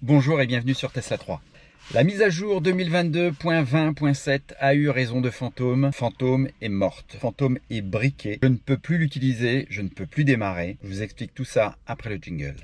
Bonjour et bienvenue sur Tesla 3. La mise à jour 2022.20.7 a eu raison de Fantôme. Fantôme est morte. Fantôme est briqué. Je ne peux plus l'utiliser, je ne peux plus démarrer. Je vous explique tout ça après le jingle.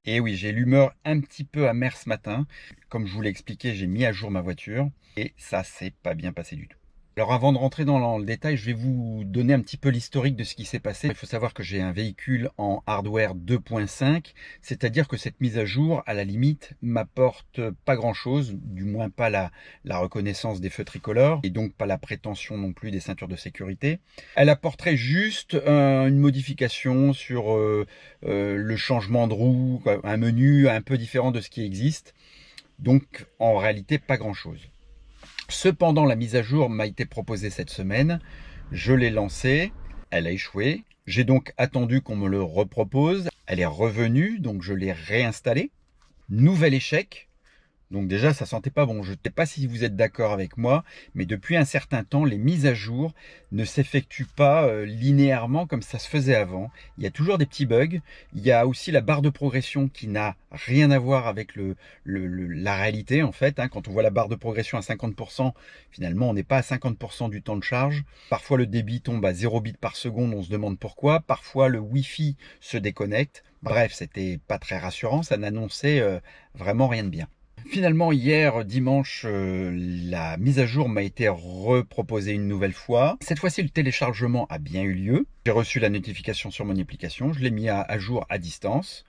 Et oui, j'ai l'humeur un petit peu amère ce matin. Comme je vous l'ai expliqué, j'ai mis à jour ma voiture et ça s'est pas bien passé du tout. Alors avant de rentrer dans le détail, je vais vous donner un petit peu l'historique de ce qui s'est passé. Il faut savoir que j'ai un véhicule en hardware 2.5, c'est-à-dire que cette mise à jour, à la limite, m'apporte pas grand-chose, du moins pas la reconnaissance des feux tricolores, et donc pas la prétention non plus des ceintures de sécurité. Elle apporterait juste une modification sur le changement de roue, un menu un peu différent de ce qui existe. Donc en réalité, pas grand-chose. Cependant, la mise à jour m'a été proposée cette semaine. Je l'ai lancée, elle a échoué. J'ai donc attendu qu'on me le repropose. Elle est revenue, donc je l'ai réinstallée. Nouvel échec. Donc déjà, ça sentait pas bon. Je ne sais pas si vous êtes d'accord avec moi, mais depuis un certain temps, les mises à jour ne s'effectuent pas linéairement comme ça se faisait avant. Il y a toujours des petits bugs. Il y a aussi la barre de progression qui n'a rien à voir avec la réalité en fait. Quand on voit la barre de progression à 50%, finalement, on n'est pas à 50% du temps de charge. Parfois, le débit tombe à 0 bits par seconde. On se demande pourquoi. Parfois, le Wi-Fi se déconnecte. Bref, c'était pas très rassurant. Ça n'annonçait vraiment rien de bien. Finalement, hier, dimanche, la mise à jour m'a été reproposée une nouvelle fois. Cette fois-ci, le téléchargement a bien eu lieu. J'ai reçu la notification sur mon application. Je l'ai mis à jour à distance.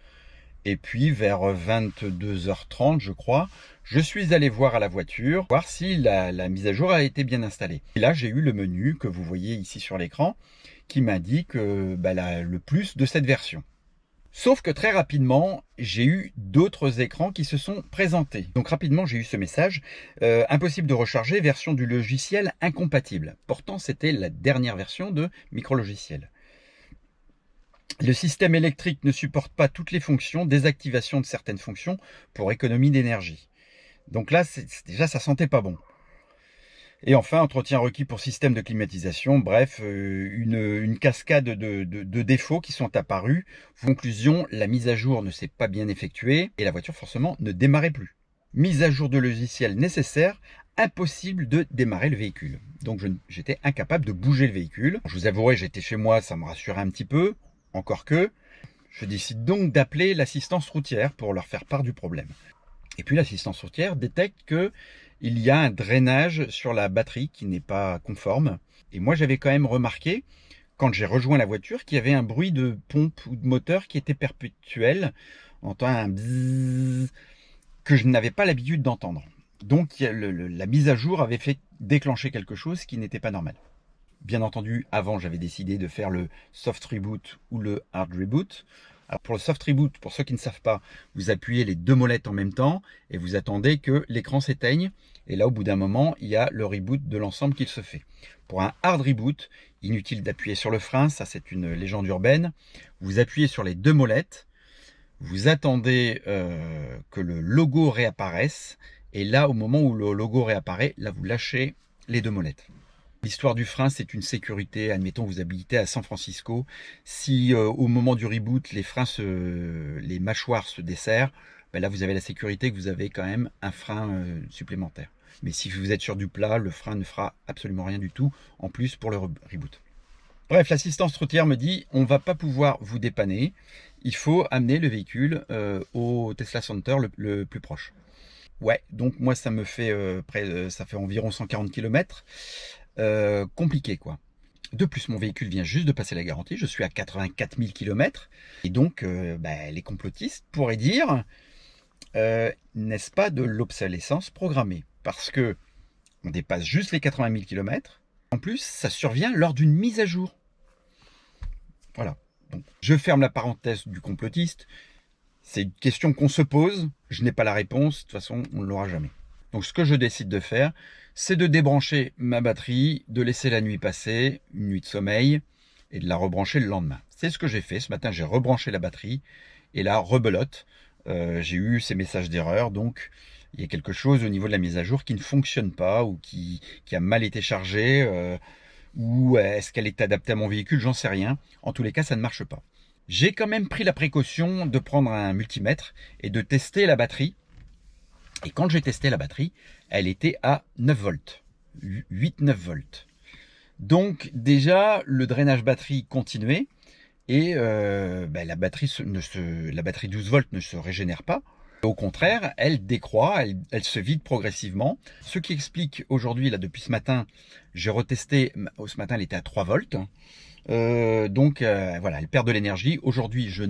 Et puis, vers 22h30, je crois, je suis allé voir à la voiture, voir si la mise à jour a été bien installée. Et là, j'ai eu le menu que vous voyez ici sur l'écran qui m'indique le plus de cette version. Sauf que très rapidement, j'ai eu d'autres écrans qui se sont présentés. Donc rapidement, j'ai eu ce message, impossible de recharger, version du logiciel incompatible. Pourtant, c'était la dernière version de micro-logiciel. Le système électrique ne supporte pas toutes les fonctions, désactivation de certaines fonctions pour économie d'énergie. Donc là, déjà, ça sentait pas bon. Et enfin, entretien requis pour système de climatisation. Bref, une cascade de défauts qui sont apparus. Conclusion, la mise à jour ne s'est pas bien effectuée et la voiture forcément ne démarrait plus. Mise à jour de logiciel nécessaire, impossible de démarrer le véhicule. Donc j'étais incapable de bouger le véhicule. Je vous avouerai, j'étais chez moi, ça me rassurait un petit peu. Encore que, je décide donc d'appeler l'assistance routière pour leur faire part du problème. Et puis l'assistance routière détecte que il y a un drainage sur la batterie qui n'est pas conforme. Et moi, j'avais quand même remarqué, quand j'ai rejoint la voiture, qu'il y avait un bruit de pompe ou de moteur qui était perpétuel. On entend un bzzz que je n'avais pas l'habitude d'entendre. Donc, la mise à jour avait fait déclencher quelque chose qui n'était pas normal. Bien entendu, avant, j'avais décidé de faire le soft reboot ou le hard reboot. Alors pour le soft reboot, pour ceux qui ne savent pas, vous appuyez les deux molettes en même temps et vous attendez que l'écran s'éteigne. Et là, au bout d'un moment, il y a le reboot de l'ensemble qui se fait. Pour un hard reboot, inutile d'appuyer sur le frein, ça c'est une légende urbaine. Vous appuyez sur les deux molettes, vous attendez que le logo réapparaisse. Et là, au moment où le logo réapparaît, là vous lâchez les deux molettes. L'histoire du frein, c'est une sécurité. Admettons, vous habitez à San Francisco. Si au moment du reboot, les mâchoires se desserrent, là, vous avez la sécurité que vous avez quand même un frein supplémentaire. Mais si vous êtes sur du plat, le frein ne fera absolument rien du tout, en plus pour le reboot. Bref, l'assistance routière me dit, on ne va pas pouvoir vous dépanner. Il faut amener le véhicule au Tesla Center le plus proche. Ouais, donc moi, ça me fait ça fait environ 140 km. Compliqué quoi. De plus, mon véhicule vient juste de passer la garantie, je suis à 84 000 km et donc les complotistes pourraient dire n'est-ce pas de l'obsolescence programmée, parce que on dépasse juste les 80 000 km. En plus, ça survient lors d'une mise à jour. Voilà. Donc, je ferme la parenthèse du complotiste. C'est une question qu'on se pose. Je n'ai pas la réponse. De toute façon, on ne l'aura jamais. Donc, ce que je décide de faire, c'est de débrancher ma batterie, de laisser la nuit passer, une nuit de sommeil, et de la rebrancher le lendemain. C'est ce que j'ai fait. Ce matin, j'ai rebranché la batterie, et là, rebelote. J'ai eu ces messages d'erreur, donc il y a quelque chose au niveau de la mise à jour qui ne fonctionne pas, ou qui a mal été chargé. ou est-ce qu'elle est adaptée à mon véhicule, j'en sais rien. En tous les cas, ça ne marche pas. J'ai quand même pris la précaution de prendre un multimètre et de tester la batterie. Et quand j'ai testé la batterie, elle était à 9 volts, 8-9 volts. Donc déjà, le drainage batterie continuait et la batterie 12 volts ne se régénère pas. Au contraire, elle décroît, elle se vide progressivement. Ce qui explique aujourd'hui, là depuis ce matin, j'ai retesté, ce matin elle était à 3 volts. Voilà, elle perd de l'énergie. Aujourd'hui, je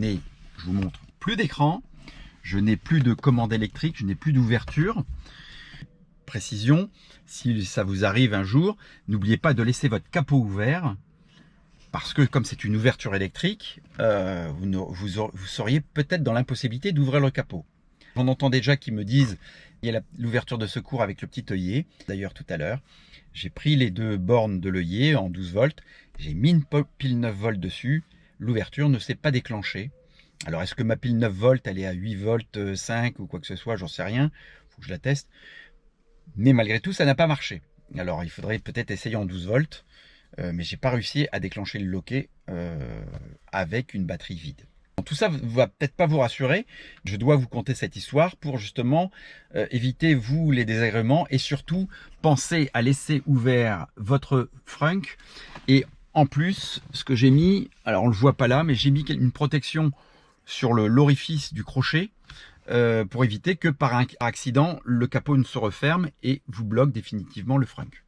vous montre, plus d'écran, je n'ai plus de commande électrique, je n'ai plus d'ouverture. Précision, si ça vous arrive un jour, n'oubliez pas de laisser votre capot ouvert, parce que comme c'est une ouverture électrique, vous seriez peut-être dans l'impossibilité d'ouvrir le capot. J'en entends déjà qui me disent, il y a l'ouverture de secours avec le petit œillet. D'ailleurs, tout à l'heure, j'ai pris les deux bornes de l'œillet en 12 volts, j'ai mis une pile 9 volts dessus, l'ouverture ne s'est pas déclenchée. Alors, est-ce que ma pile 9 volts, elle est à 8 volts 5 ou quoi que ce soit, j'en sais rien, il faut que je la teste. Mais malgré tout, ça n'a pas marché. Alors, il faudrait peut-être essayer en 12 volts, mais j'ai pas réussi à déclencher le loquet avec une batterie vide. Tout ça va peut-être pas vous rassurer. Je dois vous conter cette histoire pour justement éviter vous les désagréments et surtout penser à laisser ouvert votre frunk. Et en plus, ce que j'ai mis, alors on le voit pas là, mais j'ai mis une protection sur l'orifice du crochet pour éviter que par un accident, le capot ne se referme et vous bloque définitivement le frunk.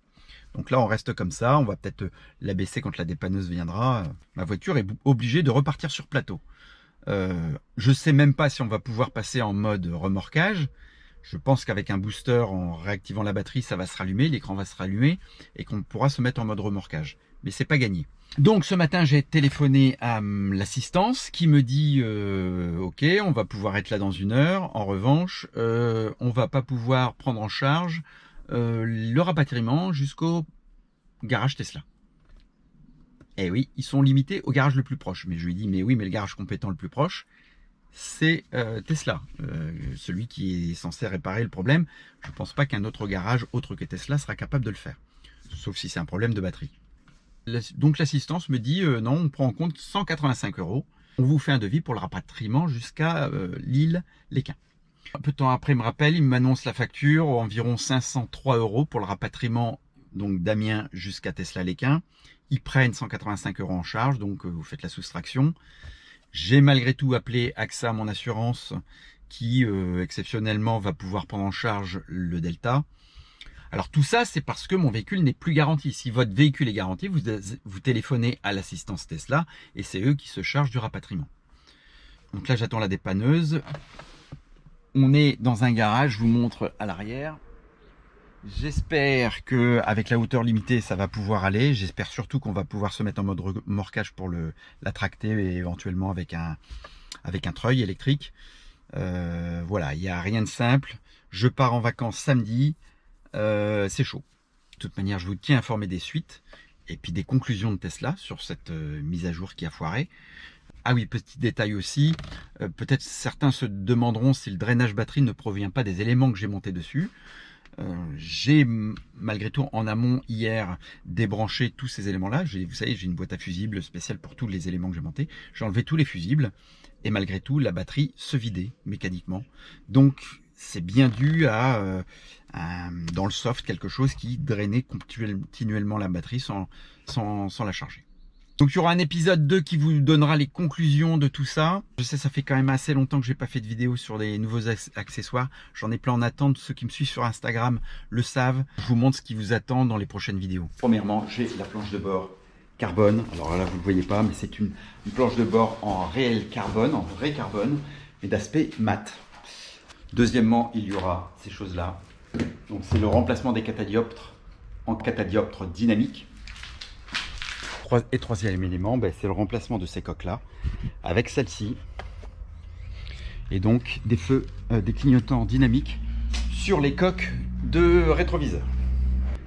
Donc là, on reste comme ça. On va peut-être l'abaisser quand la dépanneuse viendra. Ma voiture est obligée de repartir sur plateau. Je sais même pas si on va pouvoir passer en mode remorquage. Je pense qu'avec un booster, en réactivant la batterie, ça va se rallumer, l'écran va se rallumer et qu'on pourra se mettre en mode remorquage. Mais c'est pas gagné. Donc ce matin, j'ai téléphoné à l'assistance qui me dit ok, on va pouvoir être là dans 1 heure. En revanche, on va pas pouvoir prendre en charge le rapatriement jusqu'au garage Tesla. Eh oui, ils sont limités au garage le plus proche. Mais je lui dis, mais oui, mais le garage compétent le plus proche, c'est Tesla, celui qui est censé réparer le problème. Je ne pense pas qu'un autre garage autre que Tesla sera capable de le faire, sauf si c'est un problème de batterie. Donc l'assistance me dit, non, on prend en compte 185 €. On vous fait un devis pour le rapatriement jusqu'à Lille-Lesquin. Un peu de temps après, il me rappelle, il m'annonce la facture, environ 503 € pour le rapatriement donc d'Amiens jusqu'à Tesla-Lesquin. Ils prennent 185 € en charge, donc vous faites la soustraction. J'ai malgré tout appelé AXA, mon assurance, qui exceptionnellement va pouvoir prendre en charge le Delta. Alors tout ça, c'est parce que mon véhicule n'est plus garanti. Si votre véhicule est garanti, vous téléphonez à l'assistance Tesla et c'est eux qui se chargent du rapatriement. Donc là, j'attends la dépanneuse. On est dans un garage, je vous montre à l'arrière. J'espère qu'avec la hauteur limitée, ça va pouvoir aller. J'espère surtout qu'on va pouvoir se mettre en mode remorquage pour la tracter et éventuellement avec un treuil électrique. Voilà, il n'y a rien de simple. Je pars en vacances samedi. C'est chaud. De toute manière, je vous tiens informé des suites et puis des conclusions de Tesla sur cette mise à jour qui a foiré. Ah oui, petit détail aussi, peut-être certains se demanderont si le drainage batterie ne provient pas des éléments que j'ai montés dessus. J'ai malgré tout en amont hier débranché tous ces éléments-là. Vous savez, j'ai une boîte à fusibles spéciale pour tous les éléments que j'ai montés. J'ai enlevé tous les fusibles et malgré tout, la batterie se vidait mécaniquement. Donc, c'est bien dû à dans le soft quelque chose qui drainait continuellement la batterie sans la charger. Donc il y aura un épisode 2 qui vous donnera les conclusions de tout ça. Je sais, ça fait quand même assez longtemps que j'ai pas fait de vidéo sur des nouveaux accessoires. J'en ai plein en attente. Ceux qui me suivent sur Instagram le savent. Je vous montre ce qui vous attend dans les prochaines vidéos. Premièrement, j'ai la planche de bord carbone. Alors là, vous ne le voyez pas, mais c'est une planche de bord en réel carbone, en vrai carbone, mais d'aspect mat. Deuxièmement, il y aura ces choses-là. Donc c'est le remplacement des catadioptres en catadioptre dynamique. Et troisième élément, c'est le remplacement de ces coques-là avec celle-ci. Et donc des feux, des clignotants dynamiques sur les coques de rétroviseur.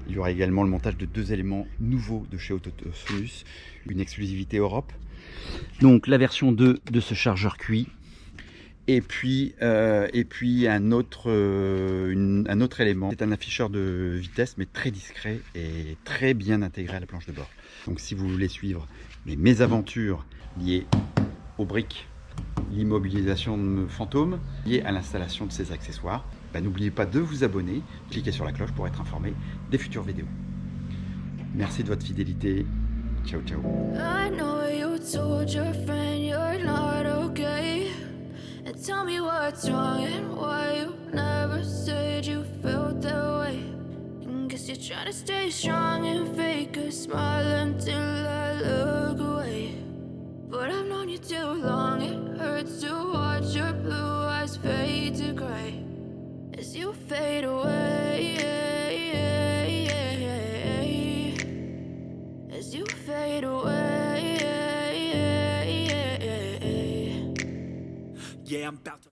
Il y aura également le montage de 2 éléments nouveaux de chez Autosonus, une exclusivité Europe. Donc la version 2 de ce chargeur QI Et puis un autre élément, c'est un afficheur de vitesse, mais très discret et très bien intégré à la planche de bord. Donc si vous voulez suivre mes mésaventures liées aux briques, l'immobilisation de fantômes, liées à l'installation de ces accessoires, n'oubliez pas de vous abonner, cliquez sur la cloche pour être informé des futures vidéos. Merci de votre fidélité. Ciao, ciao. I know you told your friend you're not okay. And tell me what's wrong and why you never said you felt that way. And guess you're trying to stay strong and fake a smile until I look away. But I've known you too long, it hurts to watch your blue eyes fade to gray as you fade away.